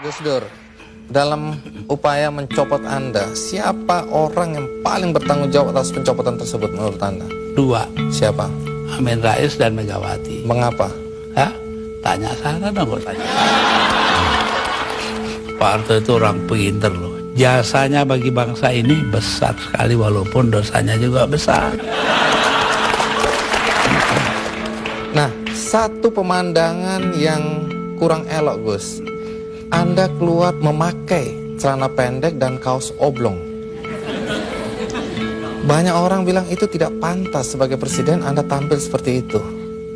Gus Dur, dalam upaya mencopot Anda, siapa orang yang paling bertanggung jawab atas pencopotan tersebut menurut Anda? Dua. Siapa? Amin Rais dan Megawati. Mengapa? Hah? Tanya sana dong, gue tanya. Pak Harto itu orang pinter loh. Jasanya bagi bangsa ini besar sekali walaupun dosanya juga besar. Nah, satu pemandangan yang kurang elok, Gus. Anda keluar memakai celana pendek dan kaos oblong. Banyak orang bilang itu tidak pantas sebagai presiden Anda tampil seperti itu.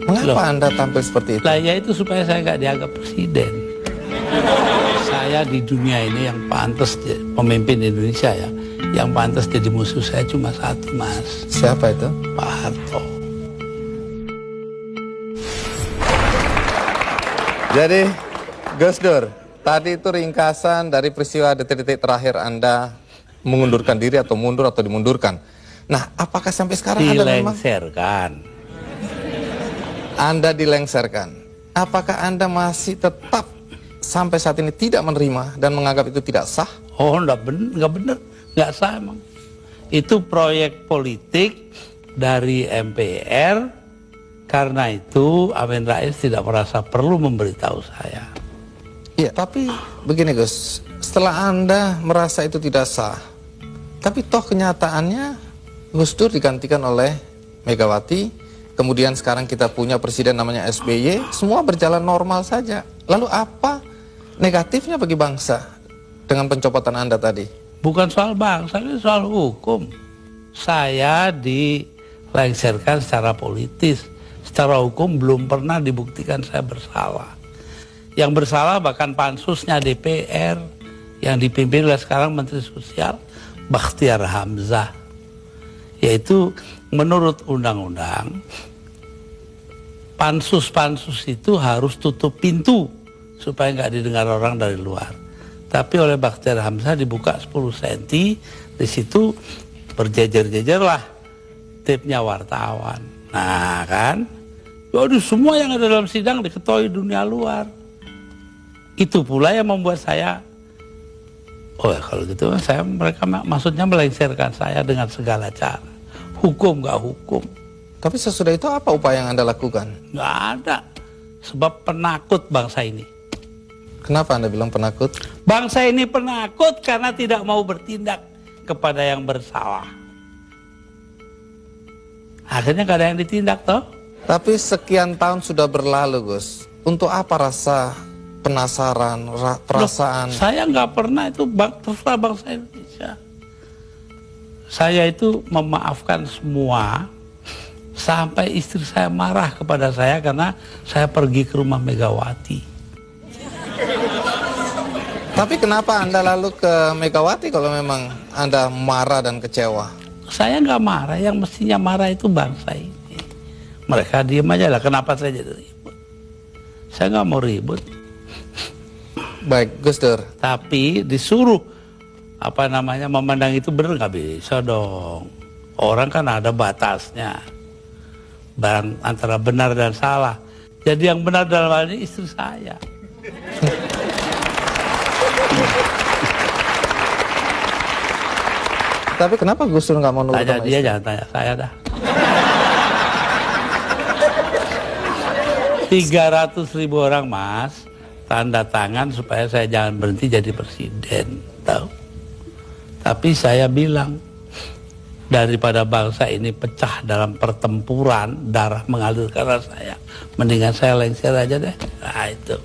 Mengapa Loh, Anda tampil seperti itu? Lah ya itu supaya saya nggak dianggap presiden. Saya di dunia ini yang pantas pemimpin Indonesia ya, yang pantas jadi musuh saya cuma satu, Mas. Siapa itu? Pak Harto. Jadi, Gus Dur, tadi itu ringkasan dari peristiwa detik-detik terakhir Anda mengundurkan diri atau mundur atau dimundurkan. Nah, apakah sampai sekarang Anda dilengserkan? Apakah Anda masih tetap sampai saat ini tidak menerima dan menganggap itu tidak sah? Oh, nggak benar, nggak sah emang. Itu proyek politik dari MPR, karena itu Amin Rais tidak merasa perlu memberitahu saya. Iya, tapi begini Gus, setelah Anda merasa itu tidak sah, tapi toh kenyataannya Gus Dur digantikan oleh Megawati. Kemudian sekarang kita punya presiden namanya SBY, semua berjalan normal saja. Lalu apa negatifnya bagi bangsa dengan pencopotan Anda tadi? Bukan soal bangsa, ini soal hukum. Saya dilengserkan secara politis. Secara hukum belum pernah dibuktikan saya bersalah. Yang bersalah bahkan pansusnya DPR yang dipimpin oleh sekarang Menteri Sosial Bakhtiar Hamzah. Yaitu menurut undang-undang pansus-pansus itu harus tutup pintu supaya nggak didengar orang dari luar. Tapi oleh Bakhtiar Hamzah dibuka 10 cm, di situ berjejer-jejer lah tipnya wartawan. Nah kan, waduh, semua yang ada dalam sidang diketahui dunia luar. Itu pula yang membuat saya, oh ya kalau gitu mereka maksudnya melengsarkan saya dengan segala cara. Hukum gak hukum. Tapi sesudah itu apa upaya yang Anda lakukan? Gak ada. Sebab penakut bangsa ini. Kenapa Anda bilang penakut? Bangsa ini penakut karena tidak mau bertindak kepada yang bersalah. Akhirnya gak ada yang ditindak toh. Tapi sekian tahun sudah berlalu Gus. Untuk apa rasa penasaran, perasaan? Loh, saya nggak pernah itu terserah bangsa Indonesia. Saya itu memaafkan semua sampai istri saya marah kepada saya karena saya pergi ke rumah Megawati. Tapi kenapa Anda lalu ke Megawati kalau memang Anda marah dan kecewa? Saya nggak marah, yang mestinya marah itu bangsa ini. Mereka diem aja lah, kenapa saya jadi ribut? Saya nggak mau ribut. Baik, Gus Dur. Tapi disuruh memandang itu benar nggak bisa dong. Orang kan ada batasnya. Antara benar dan salah. Jadi yang benar dalam hal ini istri saya. Tapi kenapa Gus Dur nggak mau nurut? Tanya dia, jangan tanya saya dah. 300.000 orang Mas tanda tangan supaya saya jangan berhenti jadi presiden, tahu? Tapi saya bilang, daripada bangsa ini pecah dalam pertempuran, darah mengalir karena saya, mendingan saya lengser aja deh. Nah itu.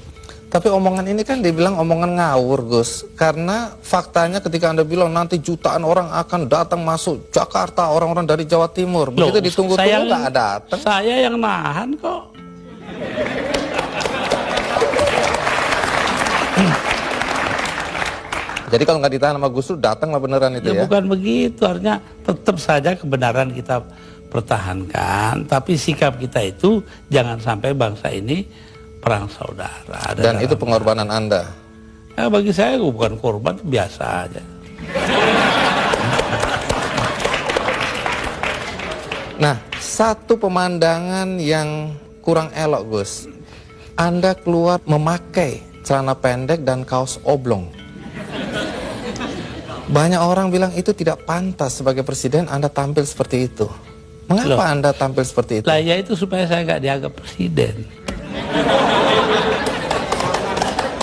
Tapi omongan ini kan dibilang omongan ngawur Gus. Karena faktanya ketika Anda bilang nanti jutaan orang akan datang masuk Jakarta, orang-orang dari Jawa Timur. Begitu ditunggu-tunggu nggak datang. Saya yang nahan kok. Jadi kalau nggak ditahan sama Gus Dur, datanglah beneran itu ya? Bukan begitu, artinya tetap saja kebenaran kita pertahankan, tapi sikap kita itu jangan sampai bangsa ini perang saudara. Dan itu pengorbanan Anda? Ya, bagi saya bukan korban, biasa aja. Nah, satu pemandangan yang kurang elok Gus. Anda keluar memakai celana pendek dan kaos oblong. Banyak orang bilang itu tidak pantas sebagai presiden Anda tampil seperti itu. Mengapa Anda tampil seperti itu? Lah ya itu supaya saya nggak dianggap presiden.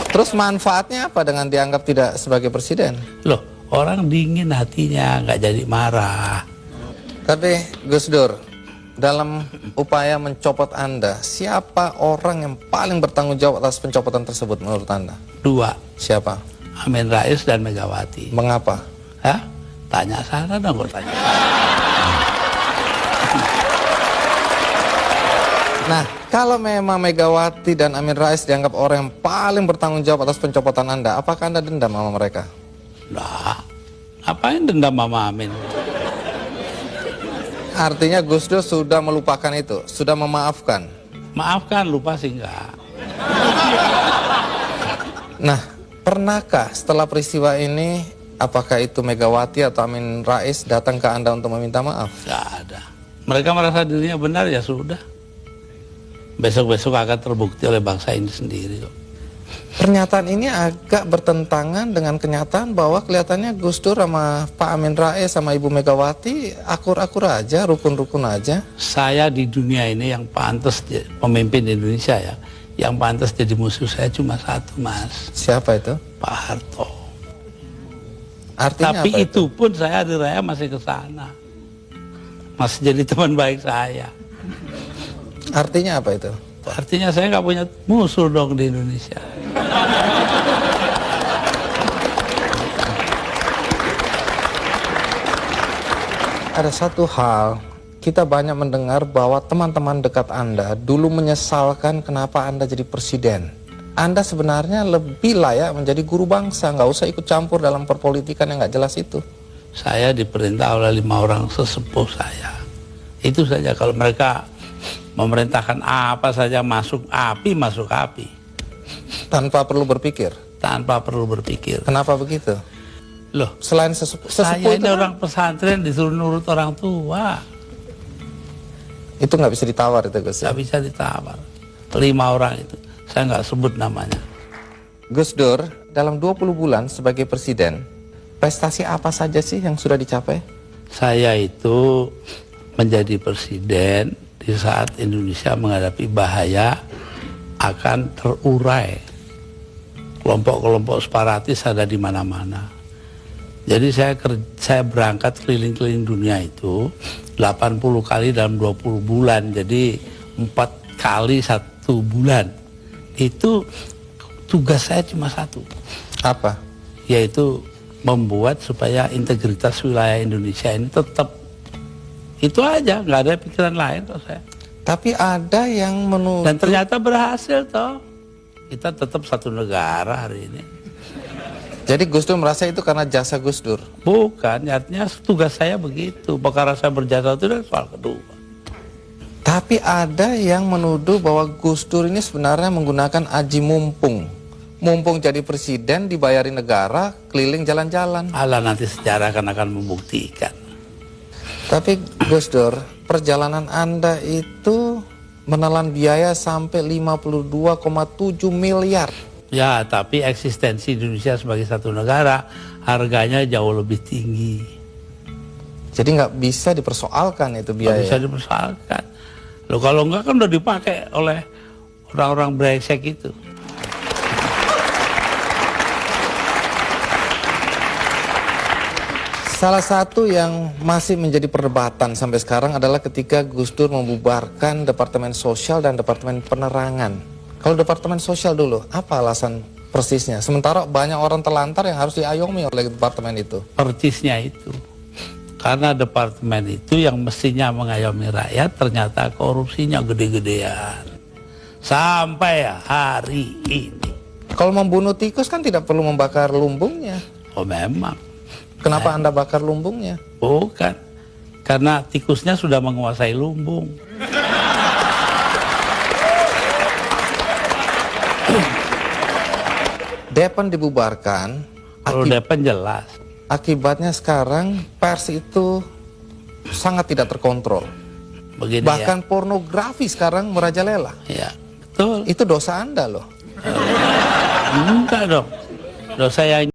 Terus manfaatnya apa dengan dianggap tidak sebagai presiden? Loh, orang dingin hatinya, nggak jadi marah. Tapi Gus Dur, dalam upaya mencopot Anda, siapa orang yang paling bertanggung jawab atas pencopotan tersebut menurut Anda? 2, Siapa? Amin Rais dan Megawati. Mengapa? Hah? Tanya sana dong, kok tanya. Nah, kalau memang Megawati dan Amin Rais dianggap orang yang paling bertanggung jawab atas pencopotan Anda, apakah Anda dendam sama mereka? Nah, ngapain dendam Mama Amin? Artinya Gus Dur sudah melupakan itu, sudah memaafkan. Maafkan, lupa sih enggak. Nah, pernahkah setelah peristiwa ini, apakah itu Megawati atau Amin Rais datang ke Anda untuk meminta maaf? Enggak ada. Mereka merasa dirinya benar, ya sudah. Besok-besok akan terbukti oleh bangsa ini sendiri kok. Pernyataan ini agak bertentangan dengan kenyataan bahwa kelihatannya Gus Dur sama Pak Amin Rais sama Ibu Megawati akur-akur aja, rukun-rukun aja. Saya di dunia ini yang pantas pemimpin Indonesia ya, yang pantas jadi musuh saya cuma satu, Mas. Siapa itu? Pak Harto. Artinya Tapi apa itu pun saya di raya masih ke sana. Masih jadi teman baik saya. Artinya apa itu? Artinya saya nggak punya musuh dong di Indonesia. Ada satu hal, kita banyak mendengar bahwa teman-teman dekat Anda dulu menyesalkan kenapa Anda jadi presiden. Anda sebenarnya lebih layak menjadi guru bangsa, nggak usah ikut campur dalam perpolitikan yang nggak jelas itu. Saya diperintah oleh 5 orang sesepuh saya. Itu saja, kalau mereka memerintahkan apa saja masuk api, masuk api. Tanpa perlu berpikir. Tanpa perlu berpikir. Kenapa begitu? Loh, Selain sesepuh saya itu ini kan, orang pesantren disuruh nurut orang tua. itu nggak bisa ditawar itu Gus. Nggak bisa ditawar. 5 orang itu, saya nggak sebut namanya. Gus Dur, dalam 20 bulan sebagai presiden, prestasi apa saja sih yang sudah dicapai? Saya itu menjadi presiden di saat Indonesia menghadapi bahaya akan terurai. Kelompok-kelompok separatis ada di mana-mana. Jadi saya berangkat keliling-keliling dunia itu 80 kali dalam 20 bulan. Jadi 4 kali 1 bulan. Itu tugas saya cuma satu. Apa? Yaitu membuat supaya integritas wilayah Indonesia ini tetap. Itu aja, nggak ada pikiran lain kok saya. Tapi ada yang menuduh. Dan ternyata berhasil toh. Kita tetap satu negara hari ini. Jadi Gus Dur merasa itu karena jasa Gus Dur? Bukan, artinya tugas saya begitu. Perkara saya berjasa itu adalah soal kedua. Tapi ada yang menuduh bahwa Gus Dur ini sebenarnya menggunakan aji mumpung. Mumpung jadi presiden, dibayarin negara, keliling jalan-jalan. Alah, nanti sejarah akan membuktikan. Tapi Gus Dur, perjalanan Anda itu menelan biaya sampai 52,7 miliar. Ya, tapi eksistensi Indonesia sebagai satu negara harganya jauh lebih tinggi. Jadi nggak bisa dipersoalkan itu biaya. Nggak bisa dipersoalkan. Loh, kalau enggak kan udah dipakai oleh orang-orang brengsek itu. Salah satu yang masih menjadi perdebatan sampai sekarang adalah ketika Gus Dur membubarkan Departemen Sosial dan Departemen Penerangan. Kalau Departemen Sosial dulu, apa alasan persisnya? Sementara banyak orang terlantar yang harus diayomi oleh departemen itu. Persisnya itu. Karena departemen itu yang mestinya mengayomi rakyat, ternyata korupsinya gede-gedean. Sampai hari ini. Kalau membunuh tikus kan tidak perlu membakar lumbungnya. Oh memang. Kenapa Anda bakar lumbungnya? Bukan. Karena tikusnya sudah menguasai lumbung. Depan dibubarkan. Kalau Depan jelas. Akibatnya sekarang pers itu sangat tidak terkontrol. Begini Bahkan pornografi sekarang merajalela. ya. Ya, betul. Itu dosa Anda loh. Enggak dong. Loh saya